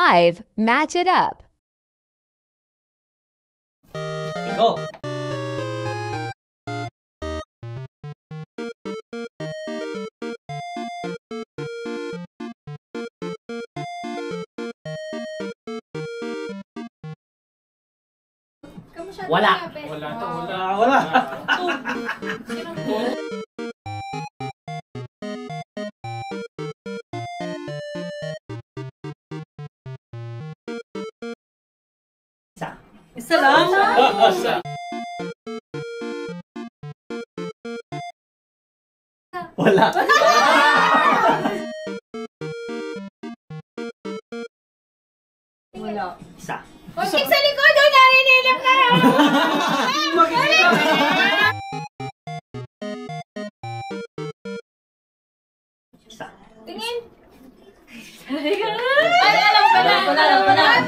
5. Match it up. Go. Wala. Wala. Isa lang? Isa. Wala. Wala. Isa. Huwag sa likod! Huwag naninilip ka! Isa. Tingin! Ay, alam pa na! Alam pa na!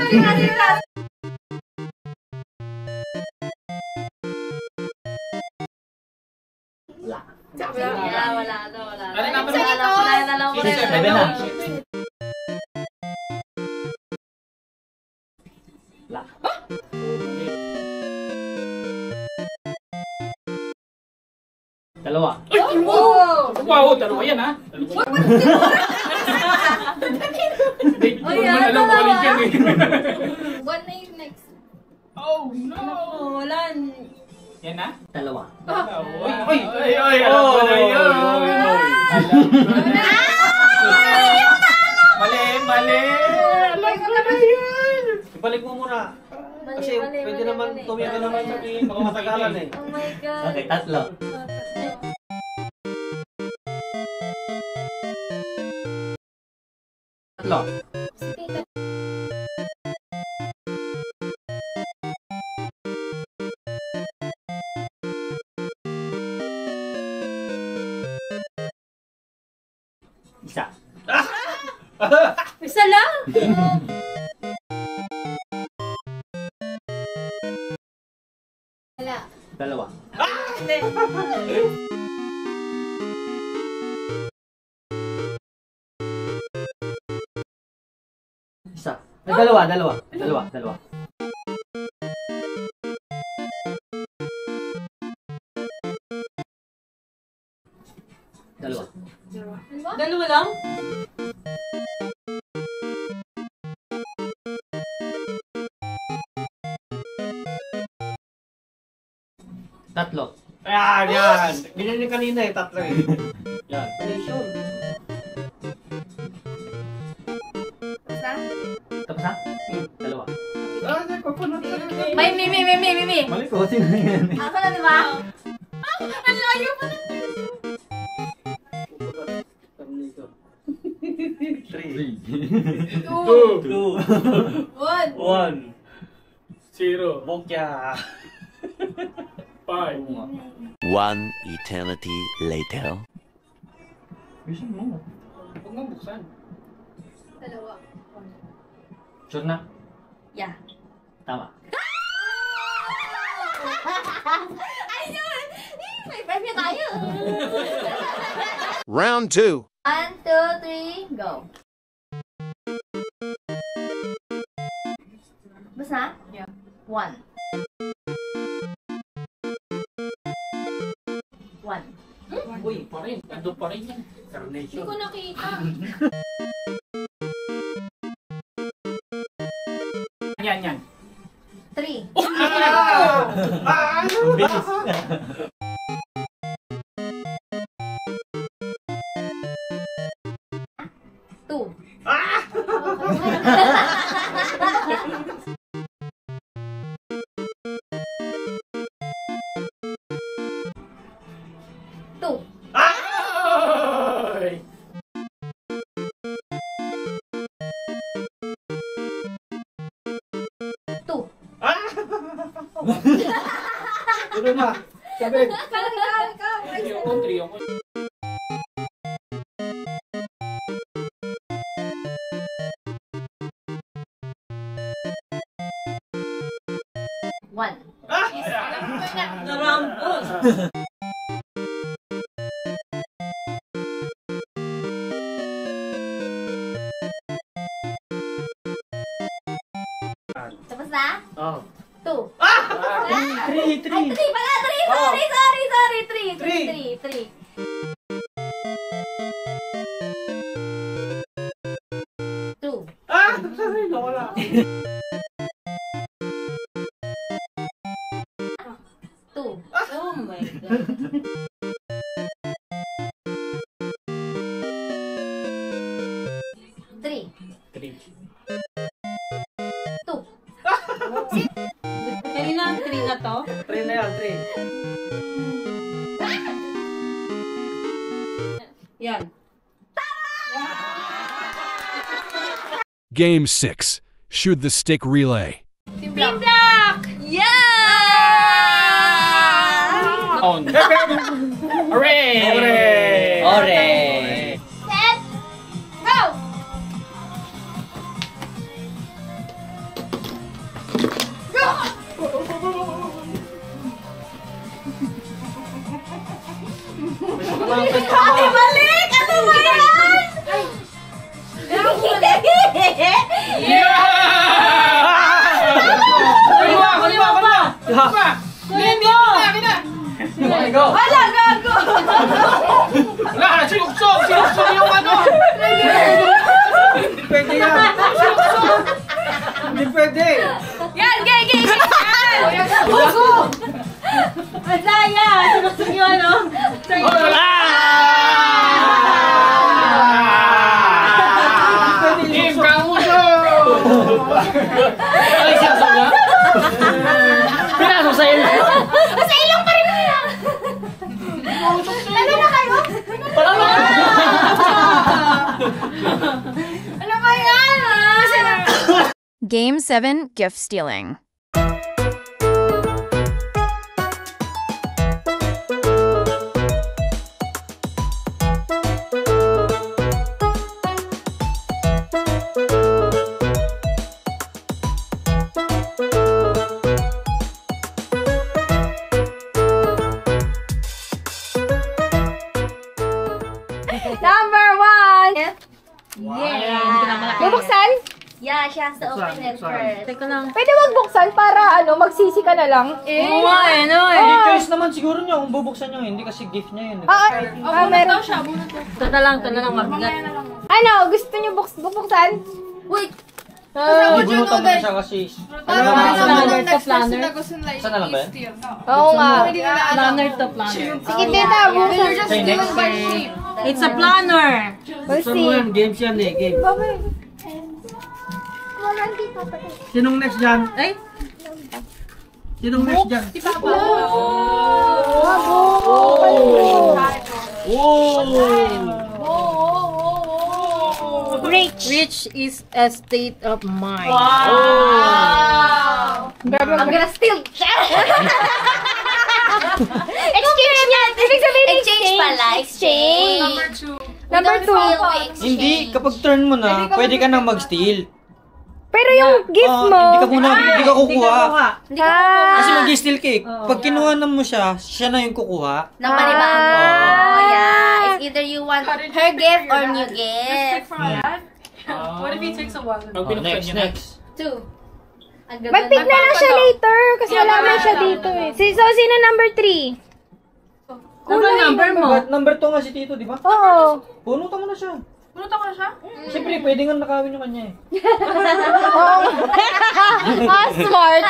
Wala. Dalawa. Wow, dalawa yan ha. Hindi ko naman alam kung alin yan eh. One na yung next. Oh no! Wala. Yan na? Dalawa. Oy! Alam ko na yun! Mali! Alam ko na yun! Ibalik mo muna. Kasi pwede naman tumira naman sa mga matagalan eh. Oh my God. Okay, tatlo. Tatlo. Isa. Isa lang? Wala. Dalawa. Isa. Dalawa. Dalawa lang? Tatlo. Yan. Ganyan yung kanina eh, tatlo eh. Yan. Connection. Tapos na? Dalawa. May Mimi. Mali ko, sino yan? Ako na, di ba? Ang layo pa na. Three. Two. One. 0. Bokya. 5. One eternity later. Bisan mo. Huwag mo buksan. Dalawa. Sure na? Yeah. Tama. Ayun! May premyo tayo! Round 2. 1, 2, 3, go! Basta? Yeah. 1. 1. Uy, pa rin. Ando pa rin yan. Carnation. Hindi ko nakita. Yan. 3. Bilis. 2. Ay! Ano na? Sabi. Trio ko. One. Narambos! Oh. 2. Three. Ay, 3 pala! 3! Oh. Sorry! 3. 2. Sorry, wala. 2. Oh my God. 3. 3. 2. Kanina ang 3 na to? 3 na yan, 3. Yan. Game 6. Shoot the stick relay. Team Black! Yeah! On. Hooray! Hooray! Set! Go! Ate, balik! Ano ba yan? Okay, go! Wala, gago! Wala, sinuksok yung ano! Hindi pwede yan! Hindi pwede! Yan, gay! Uso! Ang daya! Sinusog yun, ano? Team Kamuso! Ay, siyasok na? Pinasok sa ilong! Sa ilong pa rin yun! Ano na kayo? Ano ba yan? Game 7 Gift Stealing. Number 1! Yeah! Bubuksan? Yeah, siya sa opener first. Teka lang. Pwede wag buksan para magsisi ka na lang. Oo nga eh, no eh. Hindi choice naman siguro niya kung bubuksan niyo, hindi kasi gift niya yun. Meron. Ito na lang mabigat. Ano, gusto niyo bubuksan? Wait. Hindi bunutan mo na siya kasi... Planner to planner. Isa na lang ba yan? Oo nga. Planner to planner. Sige, tita, buksan. Okay, next. It's a planner. We'll Gusto see. mo yan, games yan eh, game. Sinong next dyan? Ay! Sinong next dyan? Rich is a state of mind. Wow! I'm gonna steal. Exchange niya. Ibig sabihin exchange pala. Exchange. Number 2. Hindi, kapag turn mo na, pwede ka nang mag-steal. Pero yung gift mo. Hindi ka muna, hindi ka kukuha. Ah. Kasi mag-steal ka eh. Pag kinuha na mo siya, siya na yung kukuha. Ng panibago. Oh, yeah. It's either you want her gift or new gift. What if he takes a while? Next. 2. Mag-pick na lang siya later kasi wala man siya dito eh. So, sino number 3? Ano number mo? But number 2 nga si Tito, di ba? Oo. Punutan mo na siya. Punutan ko na siya? Siyempre, pwede nga nakawin yung kanya eh. Smart.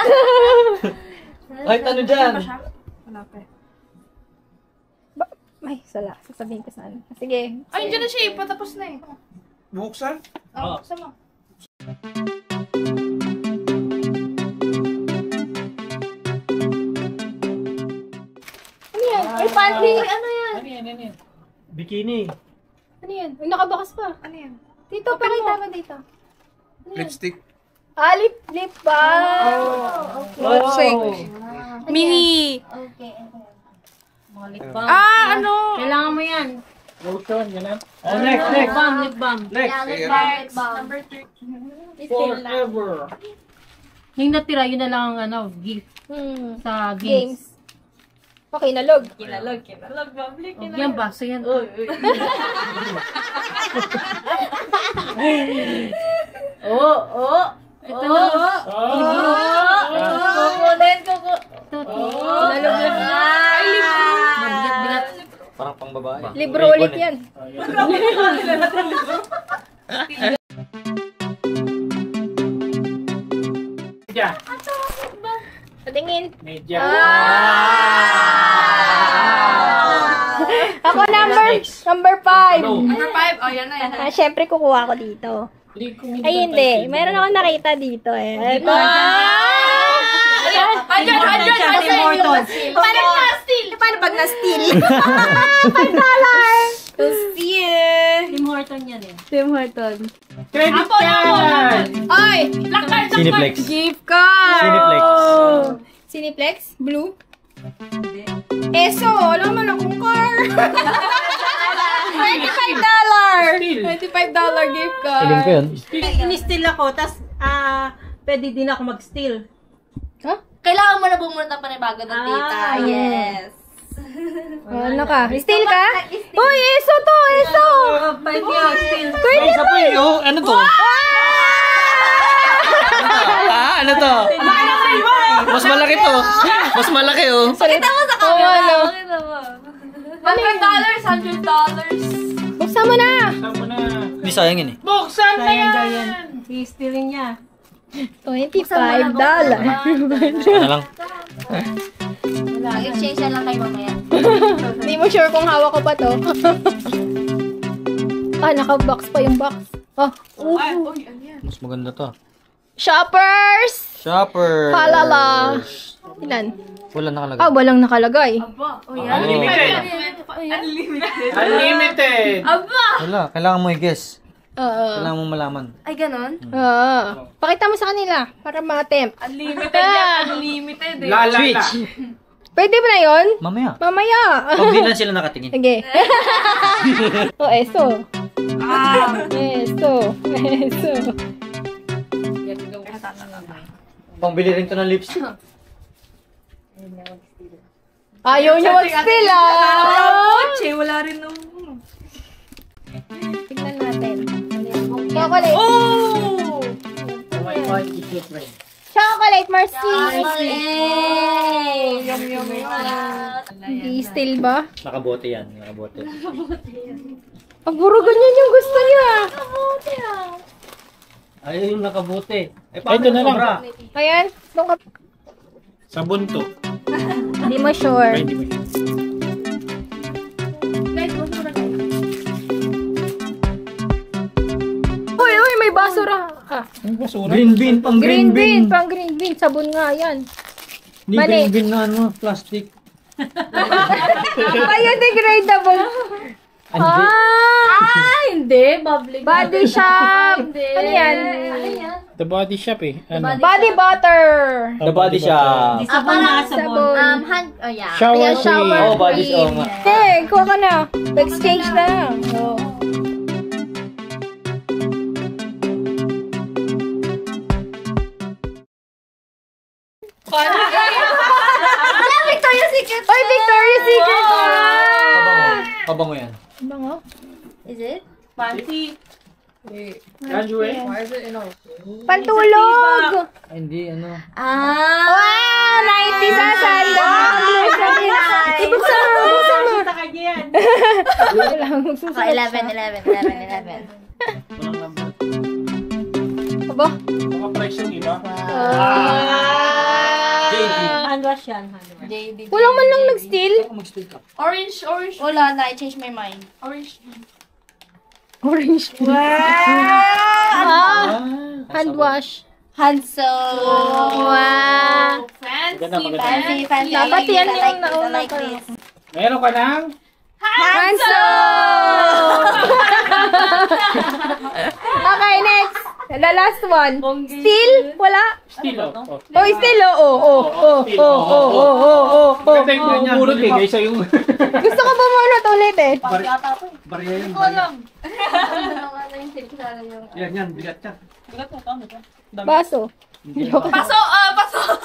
Kahit ano dyan. Wala pa. Ay, sala. Sasabihin ko sana. Sige. Ay, dyan na siya eh. Patapos na eh. Buksan? Oo, buksan mo. Ano yan? Ay, panty. Ay, ano yan? Ano yan? Bikini. Ano yan? Ay, nakabukas pa. Ano yan? Dito, pakita mo dito. Lipstick. Ah, lip balm. Lipstick. Mini! Okay. Ah, ano? Kailangan mo yan. Lotion, yan Lip Next. balm, lip balm. Next. Yeah, lip balm, lip balm. Number 3. Forever. Yung natira, yun na lang ang ano, gift sa games. Games. Okay, nalog. Yan ba? So yan. Ito na. Lalaglag na. Ay, Mabigat-bigat. Parang pang babae. Libro ulit yan. Media. Patingin. Media. Ako number 5. Number 5. Oh, yan na, yan na. Syempre kukuha ko dito. Ay, hindi. Meron akong nakita dito eh. Ito. Andyan. Tim Hortons. Paano pag na-steal? $5. To steal. Tim Hortons yan eh. Tim Hortons. Credit card. Ay! Lakar! Cineplex. Gift card! Cineplex. Cineplex? Blue? Eso, alam mo na kung car. $25 gift card. Iling ko yun. Ini-steal ako, tas pwede din ako mag-steal. Kailangan mo na bumunta pa ng bago ng tita. Yes. Ano ka? Steal ka? Uy, eso to, eso! Pwede ako steal. Isa pa eh. Oh, ano to? Ano to? Mas malaki to. Mas malaki oh. Pakita mo sa camera. Pakita mo. $100. Buksan mo na! Tama na. Di sayang yun eh. Buksan na Sayang daw yan. yan. I-stealing niya. $25. Ano lang? Mag-exchange na lang kayo mamaya. Hindi mo sure kung hawak ko pa to. Naka-box pa yung box. Mas maganda to. Shoppers! Shopper. Palala. Ilan? Wala nakalagay. Walang nakalagay. Unlimited. Unlimited. Wala. Kailangan mo i-guess. Oo. Kailangan mo malaman. Ay, ganon? Pakita mo sa kanila para ma-attempt. Unlimited yan. Unlimited eh. Lalala. Pwede ba na yun? Mamaya. Mamaya. Pag di lang sila nakatingin. Sige. Eso. Eso. Pangbili rin to ng lipstick. Ayaw niyo mag-steal Wala rin nung... Tignan natin. Chocolate. Oh! Chocolate, Marcy. Yum. Hindi steal ba? Nakabote yan. Nakabote. Puro ganyan yung gusto niya. Ay, yung nakabote. Ito na lang. Sobra? Ayan. Doon ka. Sabon to. Hindi mo sure. Ay, di ba yun? Uy, may basura. Ang basura. Green bean. Pang Green bean. Pang green bean. Sabon nga yan. Hindi Mali. green bean na ano. Plastic. Biodegradable. Hindi. Bubbly. Body shop. Ano yan? The Body Shop eh. Ano? Body butter. The Body Shop. Sabon na sabon. Yeah. Shower shower. cream. Oh, body shop nga. Okay, kuha ka na. Exchange na lang. Oh. Victoria's Secret. Oy, Victoria's Secret! Pabango yan. Bango? Is it? Fancy. Graduate. Pantulog! Ay, hindi ano. Wow! 90 sa Ibuksan mo! Sa kanya yan. Ako, 11. Walang number. Aba? Mga price yung iba. JD. Hand wash yan. JD. Walang man lang nag-steal? Ako mag-steal ka. Orange. Wala na, I changed my mind. Orange. Wow! Hand wash. Handsome. Wow! Fancy. Dapat yan yung I nauna like pa. this. Meron ka ng Handsome! Okay, next. The last one. Steal? Wala? stilo. Oh, steal. Maganda yung ganyan. Puro eh. Kaysa yung... Gusto ko bumunot ulit eh. Barya yun. Yan. Bigat yan. Baso. Paso.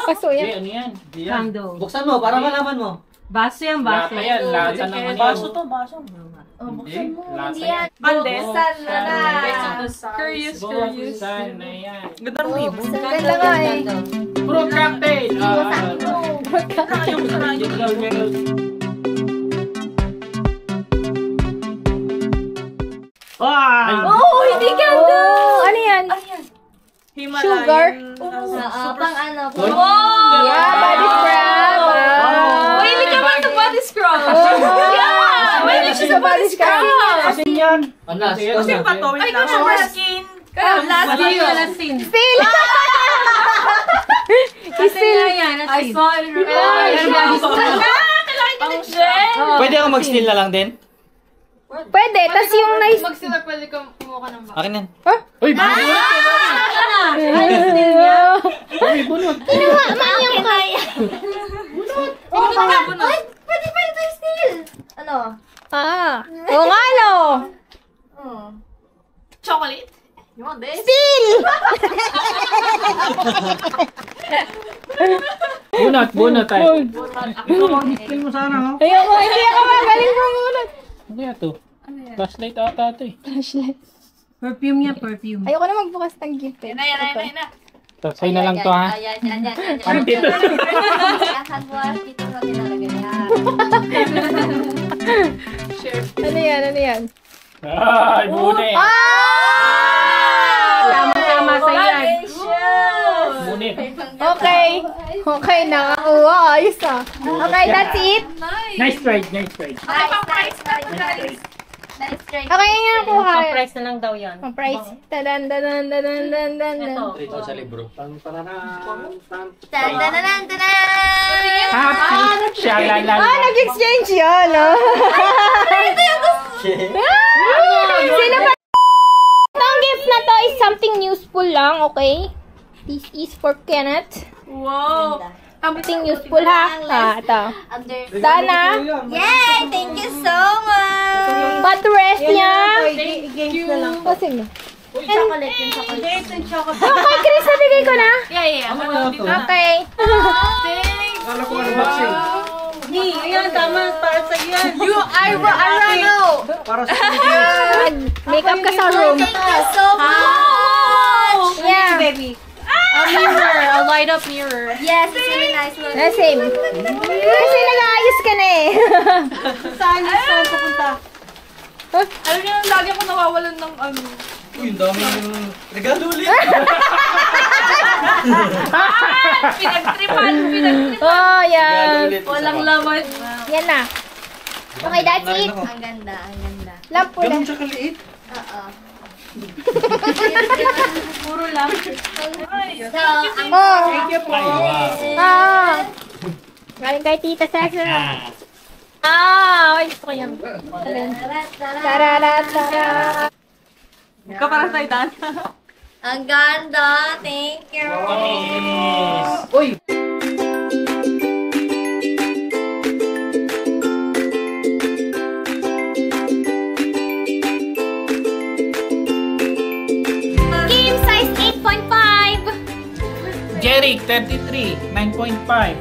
Paso Hindi, yan. ano yan? Yan. Kando. Buksan mo para malaman mo. Baso yan, baso. Lata yan, lata ng ano. Baso to, baso. Hindi, lata Hindi yan. yan. Buksan na na. Curious. Buksan na yan. Gandang libo. Ganda nga eh. Fruit cocktail! Oh, hindi ganda. Ano yan? Himalayan. Sugar? Pang ano. Yeah, body scrub. Uy, hindi ka ba sa body scrub? Yeah! Pwede siya sa body scrub. Asin yan. Anas. Kasi pa to, wait lang. Shower skin. Last year. Still. Still na yan. I saw it. Ang shit. Pwede ako mag-steal na lang din? Pwede, tas yung nice... Magsila, pwede ka kumuha ng box. Akin yan. Uy, bunot! Bunot! Ang yung kaya. Uy, pwede pa ito still. Ano? Oo nga, no? Chocolate. You want this? Still! Bunot tayo. Ito, mag-steal mo sana, ha? Ayoko, hindi ako magaling pumunod. Ano yan to? Flashlight ata ito eh. Flashlight. Perfume niya, perfume. Ayoko na magbukas ng gift eh. Yan na. So, sa'yo na lang to ha. Ayan. Ano dito? Kagwas, dito mo tinalagay yan. Ano yan? Ay, bunit! Tama sa yan. Bunit. Okay, nakakuha. Ayos ah. Okay, that's it. Nice try. Nice try. Okay, yung nakuha. Price na lang daw yan. Ang price. Tadan. Ito. Ito sa libro. Happy! Shalala. Nag-exchange yun, no? Sino ba? Itong gift na to is something useful lang, okay? This is for Kenneth. Wow. Something useful ha. Ito. Dana. Yay! Thank you so much! Patress niya. Games na lang. O, sige. Chocolate yung chocolate. Games and chocolate. Okay, Chris, nabigay ko na. Yeah. Okay. Kala ko ano boxing. Ayan, tama. Para sa yan. I run out. Para sa Makeup ka sa room. Thank you so much! Yeah. Baby. A mirror. A light up mirror. Yes, it's really nice. Look. Same. Kasi nag-aayos ka na eh. Saan pupunta? Alam niyo, lagi ako nawawalan ng ano. Uy, ang dami yung regalo ulit. Pinagtripan. Oh, yeah. Walang laman. Yan na. Okay, that's it. Ang ganda. Lampo na. Ganun siya kaliit. Oo. Puro lang. So, ang Oh. Ay, wow. Galing kay Tita Sasa. Ay, gusto ko yan. Tarara. Ikaw para sa itan. ang ganda. Thank you. Uy! Game size 8.5. Jeric, 33, 9.5.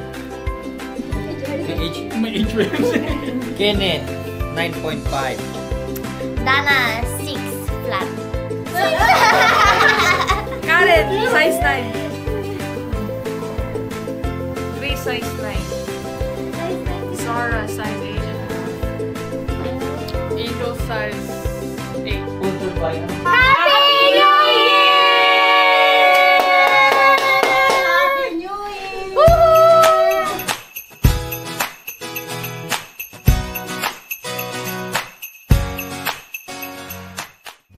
May age Kenneth, 9.5. Dana, 6 flat. Karen, size 9. Grace, size 9. Zara, size 8. Angel, size 8. Photo by